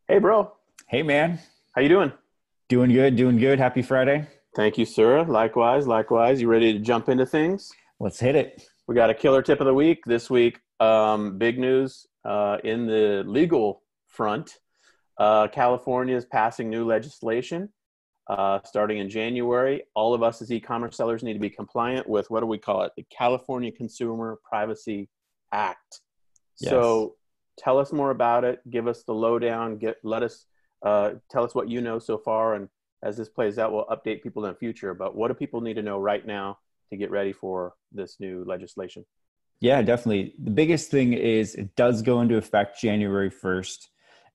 Hey, bro. Hey man, How you doing? doing good, doing good. Happy Friday. Thank you, sir. Likewise, likewise. You ready to jump into things? Let's hit it. We got a killer tip of the week this week. Big news in the legal front. California is passing new legislation starting in January. All of us as e-commerce sellers need to be compliant with what do we call it? The California Consumer Privacy Act. Yes. So tell us more about it. Give us the lowdown. Let us tell us what you know so far, and as this plays out, we'll update people in the future. But what do people need to know right now to get ready for this new legislation? Yeah, definitely. The biggest thing is it does go into effect January 1st.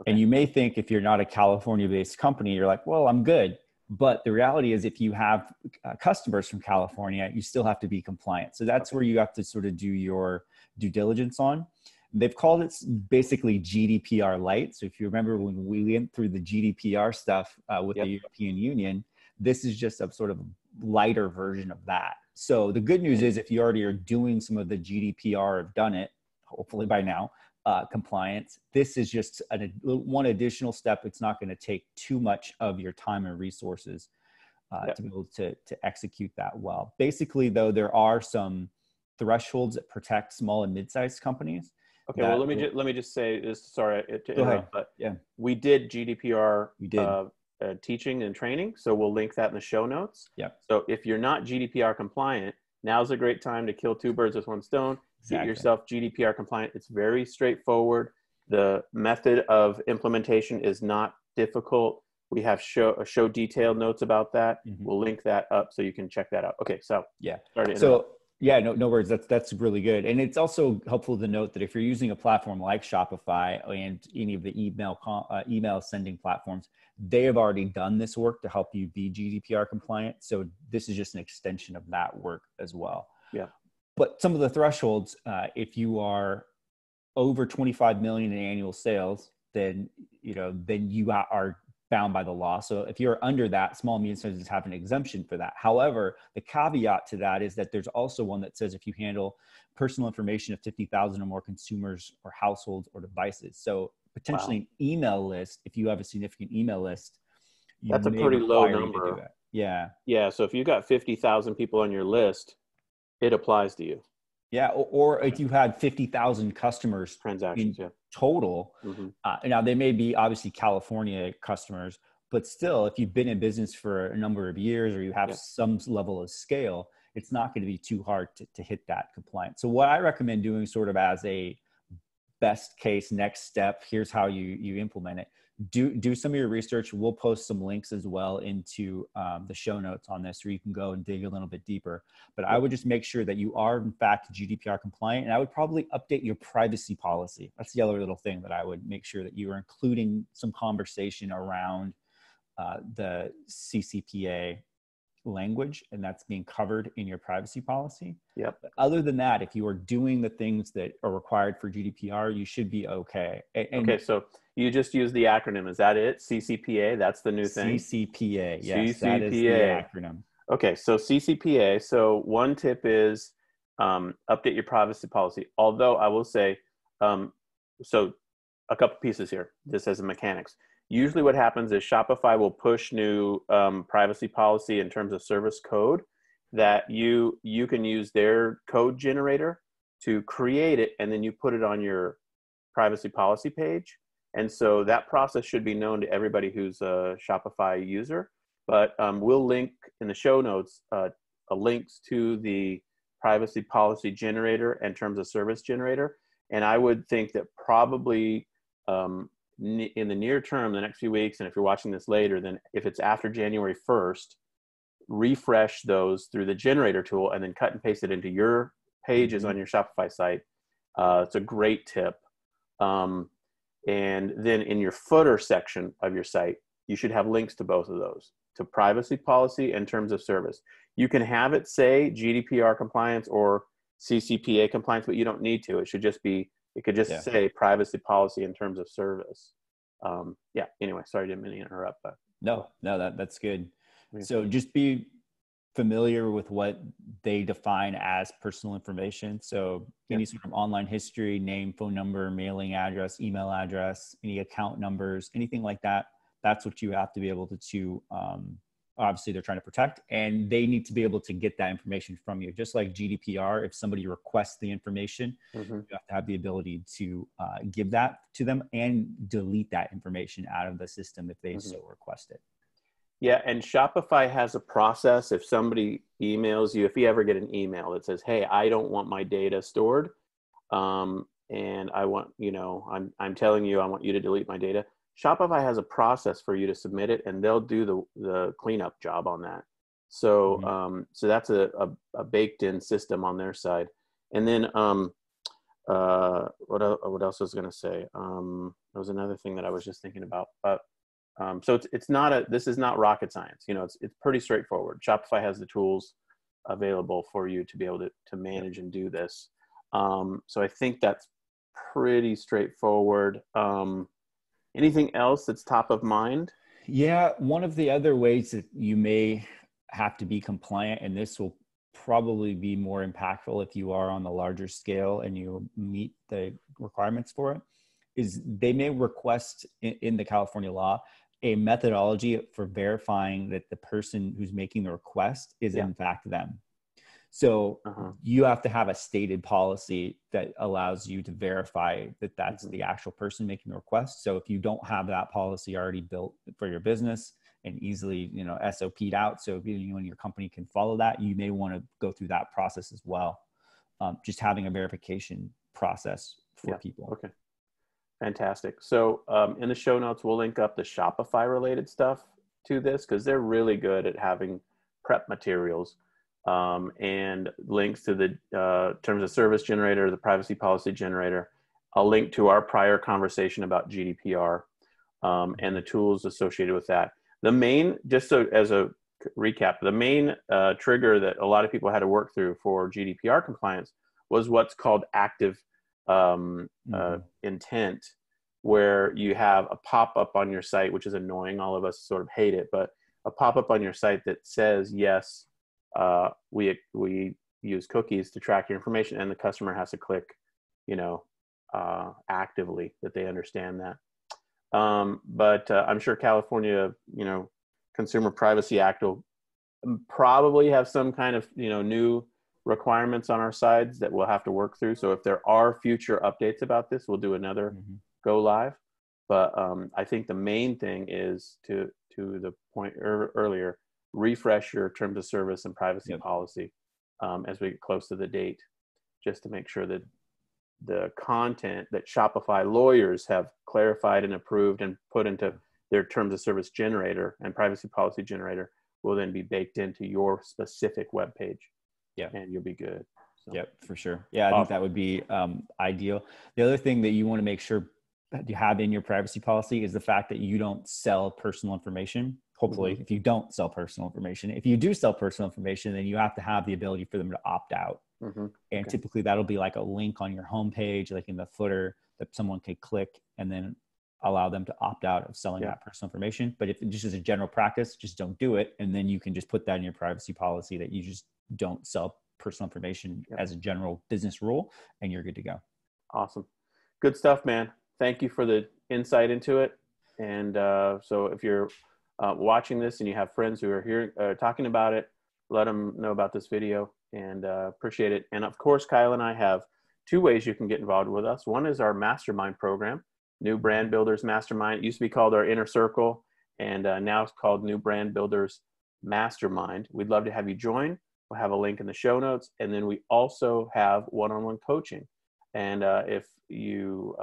And Okay. you may think if you're not a California based company, you're like, well, I'm good. But the reality is, if you have customers from California, you still have to be compliant. So that's Okay. where you have to sort of do your due diligence on. They've called it basically GDPR light. So if you remember when we went through the GDPR stuff with the Yep. European Union, this is just a sort of lighter version of that. So the good news is if you already are doing some of the GDPR, have done it, hopefully by now, compliance, this is just one additional step. It's not going to take too much of your time and resources Yep. to be able to execute that well. Basically, though, there are some thresholds that protect small and mid-sized companies Okay. Well, that let me just say this. Sorry to go ahead. interrupt, but Yeah, we did GDPR you did. teaching and training, so we'll link that in the show notes. Yeah, So if you're not GDPR compliant, now's a great time to kill two birds with one stone. Get exactly. yourself GDPR compliant. It's very straightforward. The method of implementation is not difficult. We have show detailed notes about that. Mhm. We'll link that up so you can check that out. Okay, so Yeah. sorry to interrupt. So yeah, no worries. That's really good, and it's also helpful to note that if you're using a platform like Shopify and any of the email sending platforms, they have already done this work to help you be GDPR compliant. So this is just an extension of that work as well. Yeah. But some of the thresholds, if you are over 25 million in annual sales, then then you are bound by the law. So if you're under that, small and medium businesses have an exemption for that. However, the caveat to that is that there's also one that says if you handle personal information of 50,000 or more consumers or households or devices. So potentially Wow. an email list, if you have a significant email list, you That's a may pretty low require you to do number. that. Yeah. Yeah, so if you got 50,000 people on your list, it applies to you. Yeah, or Okay. if you had 50,000 customers in Transactions, yeah. total, Hmm. now they may be obviously California customers, but still, if you've been in business for a number of years or you have Yeah. some level of scale, it's not going to be too hard to hit that compliance. So what I recommend doing sort of as a best case next step, here's how you implement it. Do some of your research. We'll post some links as well into the show notes on this, where you can go and dig a little bit deeper. But I Yep. would just make sure that you are in fact GDPR compliant, and I would probably update your privacy policy. That's the other little thing that I would make sure that you are including some conversation around the CCPA language, and that's being covered in your privacy policy. Yep. But other than that, if you are doing the things that are required for GDPR, you should be okay. And Okay, so you just use the acronym. Is that it? CCPA, that's the new thing? CCPA, yes, that is the CCPA. acronym. Okay, so CCPA. So one tip is update your privacy policy. Although I will say, um, so a couple pieces here, just as a mechanics. Usually, what happens is Shopify will push new privacy policy in terms of service code that you can use their code generator to create it, and then you put it on your privacy policy page. And so that process should be known to everybody who's a Shopify user. But we'll link in the show notes links to the privacy policy generator in terms of service generator. And I would think that probably in the near term, the next few weeks, and if you're watching this later, then if it's after January 1st, refresh those through the generator tool and then cut and paste it into your pages Mm-hmm. on your Shopify site. It's a great tip. Um, and then in your footer section of your site, you should have links to both of those, to privacy policy and terms of service. You can have it say GDPR compliance or CCPA compliance, but you don't need to. It could just Yeah. say privacy policy in terms of service. Yeah, anyway, sorry, didn't mean to interrupt, but No, no, that's good. what do you So think? just be familiar with what they define as personal information. So Yeah. any sort of online history, name, phone number, mailing address, email address, any account numbers, anything like that. That's what you have to be able to obviously they're trying to protect, and they need to be able to get that information from you. Just like GDPR, if somebody requests the information, Mm-hmm. you have to have the ability to give that to them and delete that information out of the system if they Mm-hmm. so request it. Yeah, and Shopify has a process. If somebody emails you, if you ever get an email that says, "Hey, I don't want my data stored, and I want, I'm telling you, I want you to delete my data." Shopify has a process for you to submit it, and they'll do the cleanup job on that. So, Mm-hmm. so that's a baked-in system on their side. And then, what else was I going to say? There was another thing that I was just thinking about, but. So this is not rocket science. It's pretty straightforward. Shopify has the tools available for you to be able to manage and do this. So I think that's pretty straightforward. Anything else that's top of mind? Yeah, one of the other ways that you may have to be compliant, and this will probably be more impactful if you are on the larger scale and you meet the requirements for it, is they may request in the California law a methodology for verifying that the person who's making the request is in fact them. So you have to have a stated policy that allows you to verify that that's the actual person making the request. So if you don't have that policy already built for your business and easily, SOP'd out, so you and your company can follow that, you may want to go through that process as well. Just having a verification process for people. Okay. Fantastic. So in the show notes, we'll link up the Shopify related stuff to this because they're really good at having prep materials and links to the terms of service generator, the privacy policy generator. I'll link to our prior conversation about GDPR and the tools associated with that. The main, just so as a recap, the main trigger that a lot of people had to work through for GDPR compliance was what's called active intent, where you have a pop-up on your site, which is annoying. All of us sort of hate it, but a pop-up on your site that says, yes, we use cookies to track your information, and the customer has to click, actively that they understand that. But I'm sure California, Consumer Privacy Act will probably have some kind of, new requirements on our sides that we'll have to work through. So if there are future updates about this, we'll do another go live. But I think the main thing is to the point earlier, refresh your terms of service and privacy policy as we get close to the date, just to make sure that the content that Shopify lawyers have clarified and approved and put into their terms of service generator and privacy policy generator will then be baked into your specific web page. Yeah, and you'll be good. So. Yep, for sure. Yeah, I think that would be ideal. The other thing that you want to make sure that you have in your privacy policy is the fact that you don't sell personal information. Hopefully, if you don't sell personal information. If you do sell personal information, then you have to have the ability for them to opt out. And typically that'll be like a link on your homepage, like in the footer, that someone can click and then allow them to opt out of selling that personal information. But if it just as a general practice, just don't do it. And then you can just put that in your privacy policy that you just don't sell personal information as a general business rule, and you're good to go. Awesome. Good stuff, man. Thank you for the insight into it. And so if you're watching this and you have friends who are here talking about it, let them know about this video and appreciate it. And of course, Kyle and I have two ways you can get involved with us. One is our mastermind program, New Brand Builders Mastermind. It used to be called our Inner Circle, and now it's called New Brand Builders Mastermind. We'd love to have you join. We'll have a link in the show notes. And then we also have one-on-one coaching. And if you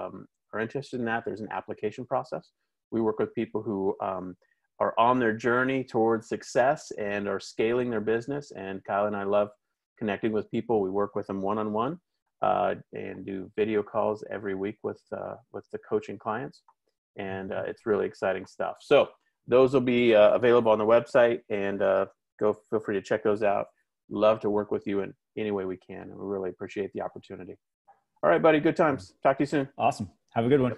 are interested in that, there's an application process. We work with people who are on their journey towards success and are scaling their business. And Kyle and I love connecting with people. We work with them one-on-one and do video calls every week with the coaching clients. And it's really exciting stuff. So those will be available on the website, and feel free to check those out. Love to work with you in any way we can. And we really appreciate the opportunity. All right, buddy. Good times. Talk to you soon. Awesome. Have a good one.